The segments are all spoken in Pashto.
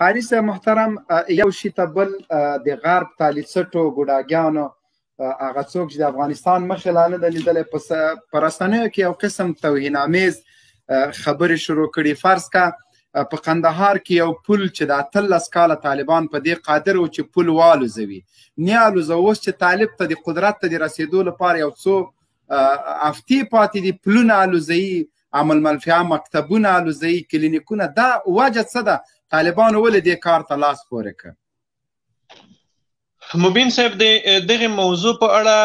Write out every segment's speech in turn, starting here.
قاري صاحب محترم، یو شي ته بل د غرب طالبڅټو ګوډاګیانو هغه څوک چې د افغانستان مخې لا نه ده لیدلی په رسنیو کې یو قسم توهینامیز خبرې شروع کړي. فرض که په قندهار کې یو پل چې د 18 کاله طالبان په دې قادر و چې پل والوزوي، نه الوزه. اوس چې طالب ته د قدرت ته د رسېدو لپاره یو څو هفتې پاتې دي، پلونه الوزوي، عمل منفعه مکتبونه الوزوي، کلینیکونه. دا وجه څه ده؟ طالبانو ولې دې کار ته لاس پورې کړ؟ مبین صاحب د دغه موضوع په اړه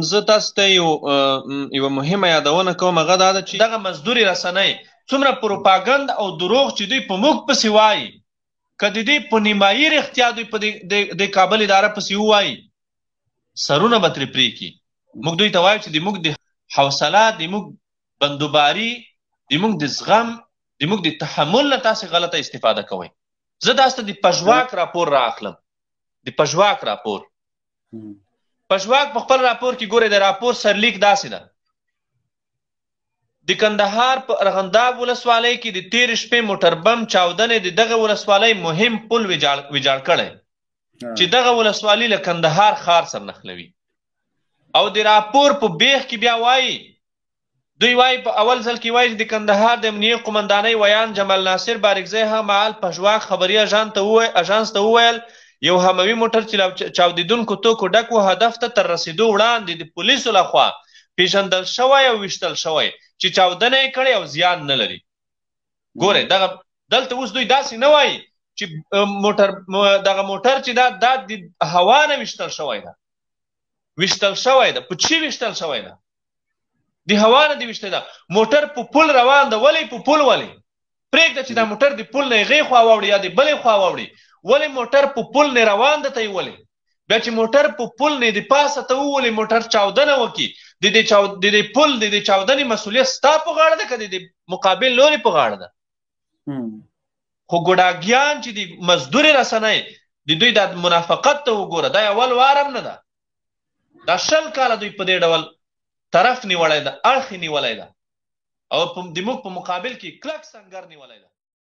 زه تاسو ته یوه مهمه یادونه کوم. هغه دا ده چې دغه مزدوري رسنۍ څومره پروپاګند او دروغ چې دوی په موږ پسې وایي، که د دې په نیمایي رښتیا دوی په د کابل اداره پسې ووایي، سرونه به ترې پرې کړي. موږ دوی ته وایو چې د موږ د حوصله، د موږ بندوباري، د موږ د زغم، د موږ د تحمل نه تاسې غلطه استفاده کوئ. زه تاسو ته د پژواک راپور رااخلم. د پژواک راپور، پژواک په خپل راپور کې ګورئ، د راپور سرلیک داسې ده: د کندهار په ارغنداب ولسوالۍ کې د تېرې شپې موټر بم چاودنې د دغه ولسوالۍ مهم پل ویجاړ کړی چې دغه ولسوالي له کندهار ښار سره نښلوي. او د راپور په بیخ کې بیا وایي، دوی وایي په اول ځل کې وایي چې د کندهار د امنیې قمندانۍ ویان جمال ناصر بارکزی هغه مهال پژواک خبري اژانس ته وویل یو هموي موټر چې چاودېدونکو توکو ډک و، هدف ته تر رسېدو وړاندې د پولیسو لخوا پیژندل شوی او ویشتل شوی چې چاودنه یې کړې او زیان نه لري. ګورئ دلته اوس دوی داسې نه وایي چې دغه موټر چې دا د هوا نه ویشتل شوی ده. ویشتل شوی ده. په چی ویشتل شوی ده؟ د هوا نه دی ویشتل ده. موټر په پل روان ده. ولې په پل؟ ولې پرېږده چې دا موټر د پل نه هغې خوا واوړي یا د بلې خوا واوړي. ولې موټر په پل نه روان ده ته یې ولې؟ بیا چې موټر په پل نه د پاسه ته وولې موټر چاودنه وکړي، د دې پل د دې چاودنې مسؤلیت ستا په غاړه ده که د مقابل لوري په غاړه ده؟ خو ګوډاګیان چې د مزدوري رسنۍ د دوی د منافقت ته وګوره، دا اول وار هم نه ده. دا 20 کاله دوی په دې ډول طرف نیولی ده، اړخ نیولی ده او د موږ په مقابل کې کلک سنګر نیولی ده.